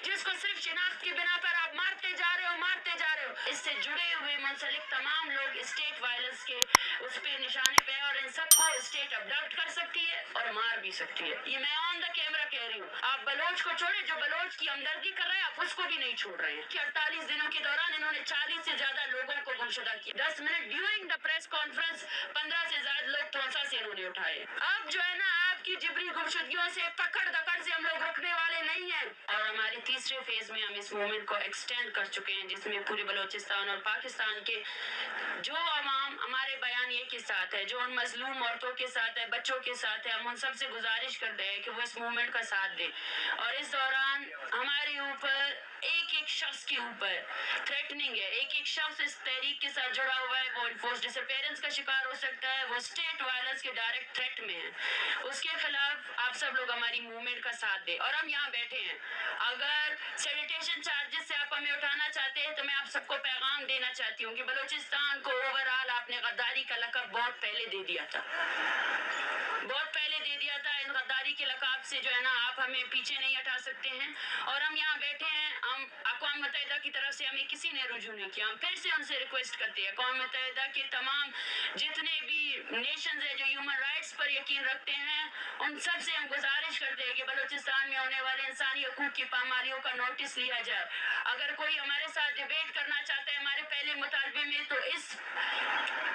जिसको सिर्फ शिनाख्त की बिना पर आप मारते जा रहे हो। इससे जुड़े हुए मुंसलिक तमाम लोग स्टेट वायलेंस के उस पे निशाने पे, और इन सबको स्टेट अबडक्ट कर सकती है और मार भी सकती है। ये मैं ऑन द कैमरा कह रही हूँ। आप बलोच को छोड़े, जो बलोच की हमदर्दी कर रहे हैं आप उसको भी नहीं छोड़ रहे हैं कि 48 दिनों के दौरान इन्होंने 40 से ज्यादा लोगों को गुमशुदा किया। 10 minute during the press conference 15 से ज्यादा लोग तोसा से इन्होंने उठाए। अब जो है ना, आपकी जिबरी गुमशुदगियों से पकड़ दकड़ से हम लोग रुकने वाले नहीं हैं। और हमारे तीसरे फेज में हम इस मूवमेंट को एक्सटेंड कर चुके हैं, जिसमें पूरे बलोचिस्तान और पाकिस्तान के जो अवाम हमारे बयानिए के साथ है, जो उन मजलूम औरतों के साथ है, बच्चों के साथ है, हम उन सबसे गुजारिश करते हैं कि वो इस मूवमेंट का साथ दें। और इस दौरान हमारे ऊपर एक एक शख्स के ऊपर थ्रेटनिंग है। एक एक शख्स इस तहरीक के साथ जुड़ा हुआ है, वो इन्फोर्स डिसअपीयरेंस का शिकार हो सकता है, वो स्टेट वायलेंस के डायरेक्ट थ्रेट में है। उसके खिलाफ आप सब लोग हमारी मूवमेंट का साथ दें। और हम यहाँ बैठे हैं, अगर सैनिटेशन चार्जेस से आप हमें उठाना चाहते हैं तो मैं आप सबको पैगाम देना चाहती हूँ कि बलूचिस्तान को ओवरऑल आपने गद्दारी का लक़ब बहुत पहले दे दिया था, बहुत पहले दे दिया था। इन गद्दारी के लक़ाब से जो है ना, आप हमें पीछे नहीं हटा सकते हैं। और हम यहाँ बैठे हैं, हम अक़वाम मुत्तहिदा की तरफ से हमें किसी ने रुजू नहीं किया। हम फिर से उनसे रिक्वेस्ट करते हैं, अक़वाम मुत्तहिदा के तमाम जितने भी नेशंस हैं जो ह्यूमन राइट्स पर यकीन रखते हैं, उन सब से हम गुजारिश करते हैं कि बलूचिस्तान में होने वाले इंसानी हकूक़ की पामालियों का नोटिस लिया जाए। अगर कोई हमारे साथ डिबेट करना चाहता है हमारे पहले मुतालबे में, तो इस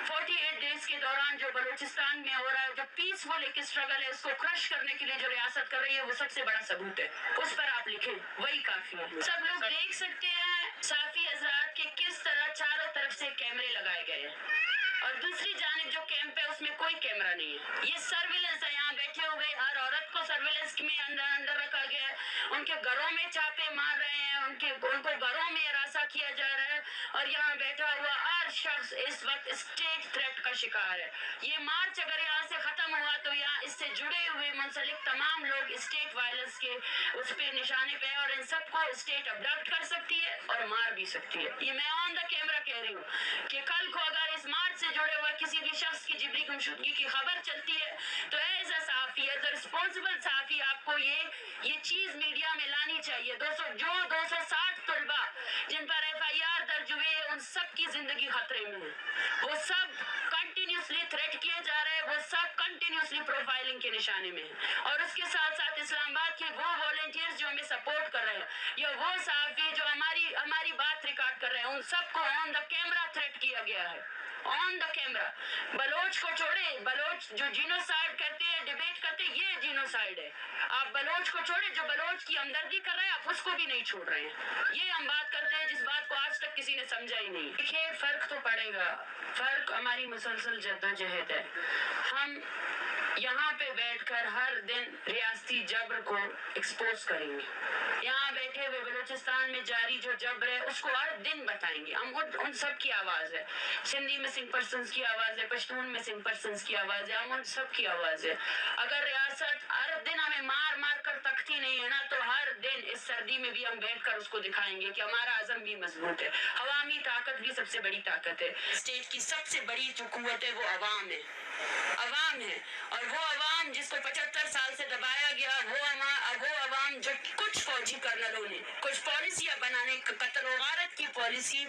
48 डेज के दौरान जो बलूचिस्तान में हो रहा है, जो पीसफुल एक स्ट्रगल है, उसको क्रश करने के लिए जो रियासत कर रही है, वो सबसे बड़ा सबूत है। उस पर आप लिखें, वही काफी है। सब लोग देख सकते हैं साफी हजरात के किस तरह चारों तरफ से कैमरे लगाए गए हैं, और दूसरी जानिब जो कैंप है उसमें कोई कैमरा नहीं है। ये सर्विलेंस है। यहाँ बैठे हुए हर औरत को सर्विलेंस में अंदर रखा गया है। उनके घरों में छापे मार रहे हैं, उनको घरों में हिरासा किया जा रहा है, और यहाँ बैठा हुआ हर शख्स इस वक्त स्टेट थ्रेट का शिकार है। ये मार्च अगर यहाँ से खत्म हुआ तो यहाँ इससे जुड़े हुए मुंसलिक तमाम लोग स्टेट वायलेंस के उस पे निशाने पे, और इन सबको स्टेट अबडक्ट कर सकती है और मार भी सकती है। ये मैं ऑन द कैमरा कह रही हूँ कि कल को अगर इस मार्च से जुड़े हुए किसी भी शख्स की जिबरी गुमशुदगी की खबर चलती है तो एज अ सहाफ़ी, एज अ रिस्पॉन्सिबल सहाफ़ी, आपको ये चीज़ मीडिया में लानी चाहिए। 260 तलबा जिन पर FIR दर्ज हुए, उन सब की जिंदगी खतरे में है। वो सब कंटिन्यूसली थ्रेट किए जा रहे हैं, वो सब कंटिन्यूसली प्रोफाइलिंग के निशाने में है। और उसके साथ साथ इस्लामाबाद के वो वॉलंटियर्स जो हमें सपोर्ट कर रहे हैं, या वो सहाफ़ी जो हमारी बात रिकॉर्ड कर रहे हैं, उन सबको ऑन द कैमरा थ्रेट किया गया है, ऑन द कैमरा। बलोच को छोड़े, बलोच जो जीनोसाइड करते हैं, डिबेट करते हैं, ये जीनोसाइड है। आप बलोच को छोड़े, जो बलोच की हमदर्दी कर रहे हैं आप उसको भी नहीं छोड़ रहे हैं। ये हम बात करते हैं जिस बात को आज तक किसी ने समझा ही नहीं। देखिए, फर्क तो पड़ेगा, फर्क हमारी मुसलसल जद्दोजहद है। हम यहाँ पे बैठकर हर दिन रियासती जबर को एक्सपोज करेंगे। यहाँ बैठे हुए बलूचिस्तान में जारी जो जबर है उसको हर दिन बताएंगे। हम उन सब की आवाज़ है, सिंधी मिसिंग पर्सन्स की आवाज़ है, पश्तून मिसिंग पर्सन्स की आवाज़ है, हम उन सब की आवाज़ है। अगर रियासत हर दिन हमें मार मार कर तकती नहीं है ना, तो हर दिन इस सर्दी में भी हम बैठकर उसको दिखाएंगे कि हमारा आज़म भी मजबूत है। अवामी ताकत भी सबसे बड़ी ताकत है। स्टेट की सबसे बड़ी जो कुव्वत है वो अवाम है, अवाम है। और वो अवाम जिसको 75 साल से दबाया गया, वो अवाम जो कुछ फौजी कर्नलों ने कुछ पॉलिसियां बनाने, कत्ल और गारत की पॉलिसी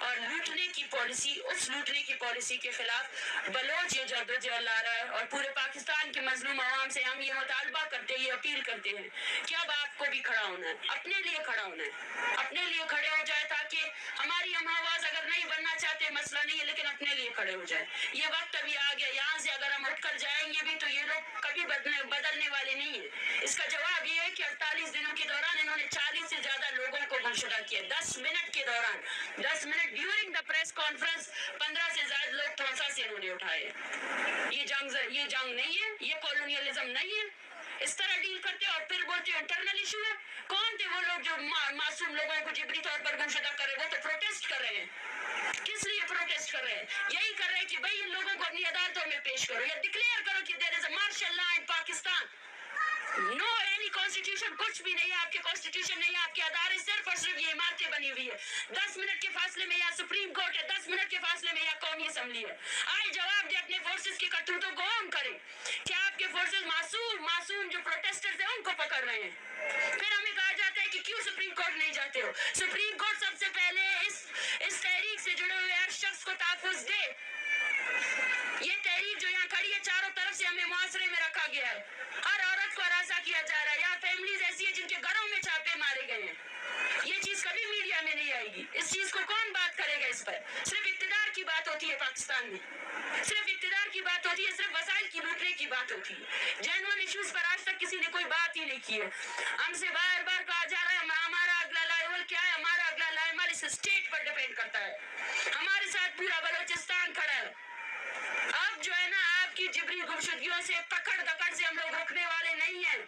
और लूटने की पॉलिसी, उस लूटने की पॉलिसी के खिलाफ बलोच ये जद्दोजहद ला रहा है। और पूरे पाकिस्तान के मजलूम अवाम से हम ये मुतालबा करते हैं, ये अपील करते हैं कि अब आपको भी खड़ा होना है, अपने लिए खड़ा होना है, अपने लिए खड़े हो जाए, ताकि हमारी हम आवाज अगर नहीं बनना चाहते मसला नहीं है, लेकिन अपने लिए खड़े हो जाए। ये वक्त अभी आ गया, यहाँ से अगर हम उठकर जाएंगे भी तो ये लोग कभी बदलने वाले नहीं है। इसका जवाब ये है कि 48 दिनों के दौरान इन्होंने 40 से ज्यादा लोगों को गुमशुदा किया। 10 मिनट के दौरान, 10 minute during the press conference 15 से ज्यादा लोग तोसा से इन्होंने उठाए। ये जंग नहीं है, ये कॉलोनियलिज्म नहीं है। इस तरह डील करते और फिर बोलते इंटरनल इशू है। कौन थे वो लोग जो मासूम लोगों को जिबरी तौर पर गुमशुदा कर रहे हैं? वो तो प्रोटेस्ट कर रहे हैं। किस लिए प्रोटेस्ट कर रहे हैं? यही कर रहे हैं कि भाई इन लोगों को अपनी अदालतों में पेश करो, या डिक्लेयर करो कि there is a martial law in Pakistan. No any constitution, कुछ भी नहीं है, आपके कॉन्स्टिट्यूशन नहीं है, आपके अदारे सिर्फ और सिर्फ ये इमारतें बनी हुई है। 10 मिनट के फासले में यहाँ सुप्रीम कोर्ट है, 10 मिनट के फासले में यहाँ कौमी असम्बली है। आए जवाब दे अपने फोर्सेस की करतूतों को ऑन करें। क्या आपके फोर्सेस मासूम जो प्रोटेस्टर्स हैं उनको पकड़ रहे हैं? फिर हमें कहा जाता है कि क्यों सुप्रीम चाहते हो? सुप्रीम कोर्ट सबसे पहले इस तहरीक से जुड़े हुए हर शख्स को तहफ़्फ़ुज़ दे। ये तहरीक जो यहाँ खड़ी है, चारों तरफ से हमें मुआसरे में रखा गया है, हर औरत को हरासा किया जा रहा है, यहाँ फैमिलीज ऐसी है जिनके घरों में छापे मारे गए हैं। ये चीज कभी मीडिया में नहीं आएगी। इस चीज को कौन बात करेगा? इस पर सिर्फ इक़्तिदार की बात होती है पाकिस्तान में, सिर्फ इक़्तिदार की बात होती है, सिर्फ वसाइल की लूटने की बात होती है। जेन्युइन इश्यूज पर आज तक किसी ने कोई बात ही नहीं की है। हमसे बार बार कहा जा रहा है हमारा अगला लेवल क्या है, हमारा अगला लेवल इस स्टेट पर डिपेंड करता है। हमारे साथ पूरा बलोचिस्तान खड़ा है। अब जो है ना, आपकी जिबरी गुमशुदगियों से, पकड़ दकड़ से हम लोग रुकने वाले नहीं हैं।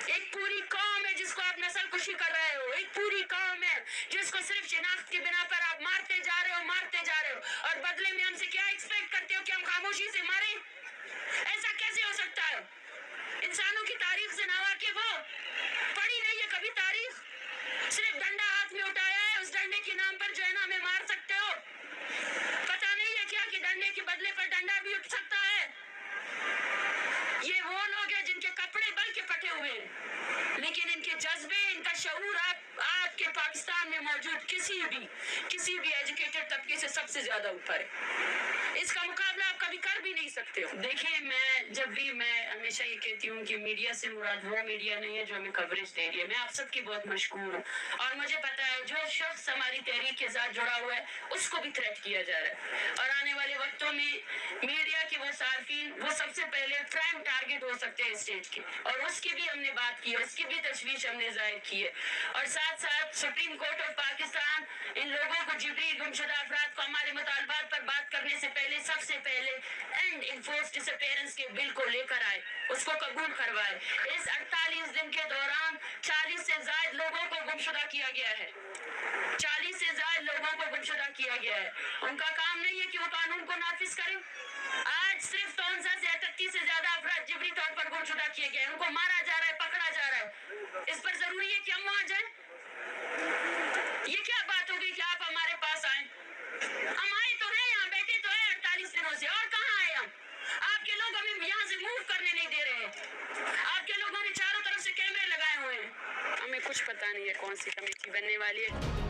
एक पूरी कौम है जिसको आप नस्ल कुशी कर रहे हो, एक पूरी कौम है जिसको सिर्फ शिनाख्त की बिना पर आप मारते जा रहे हो, और बदले में हमसे क्या एक्सपेक्ट करते हो कि हम खामोशी से मारें? ऐसा कैसे हो सकता है? इंसानों की तारीख से नावाकिफ हो, पढ़ी नहीं है कभी तारीख? सिर्फ डंडा हाथ में उठाया है, उस डंडे के नाम पर जो है ना हमें मार सकते हो। पता नहीं है क्या कि डंडे के बदले पर डंडा भी उठ सकता है? ये वो लोग हैं जिनके कपड़े बल के फटे हुए हैं, लेकिन इनके जज्बे, इनका शऊर आपके पाकिस्तान में मौजूद किसी भी एजुकेटेड तबके से सबसे ज्यादा ऊपर है। इसका मुकाबला आप कभी कर भी नहीं सकते हो। देखिए, मैं हमेशा ये कहती हूँ कि मीडिया से मुराद वो मीडिया नहीं है जो हमें कवरेज दे रही है। मैं आप सबकी बहुत मशकूर हूँ, और मुझे पता है जो शख्स हमारी तहरीक के साथ जुड़ा हुआ है उसको भी थ्रेट किया जा रहा है, और आने वाले वक्तों में मीडिया के वो सार्फिन वो सबसे पहले प्राइम टारगेट हो सकते हैं स्टेट के, और उसकी भी हमने बात की है, उसकी भी तशवीश हमने जाहिर की है। और साथ साथ सुप्रीम कोर्ट ऑफ पाकिस्तान इन लोगों को, जिबरी गुमशुदा अफराद को, हमारे मुतालबात पर बात करने से पहले सबसे पहले एंड इन्फोर्स्ड डिसअपीयरेंस के बिल को लेकर आए, उसको कबूल करवाए। इस 48 दिन के दौरान 40 से ज्यादा लोगों को गुमशुदा किया गया है, 40 से ज्यादा लोगों को गुमशुदा किया गया है। उनका काम नहीं है कि वो कानून को नाफिज करें। आज सिर्फ 38 से ज्यादा अफराद जिबरी तौर पर गुमशुदा किए गए, उनको मारा जा रहा है, पकड़ा जा रहा है। इस पर जरूरी है कि हम वहां जाएं? ये क्या बात होगी कि आप हमारे पास आए? हम आए तो हैं, यहाँ बैठे तो हैं 48 दिनों से, और कहाँ आए हम? आपके लोग हमें यहाँ से मूव करने नहीं दे रहे हैं। आपके लोगों ने चारों तरफ से कैमरे लगाए हुए हैं। हमें कुछ पता नहीं है कौन सी कमेटी बनने वाली है।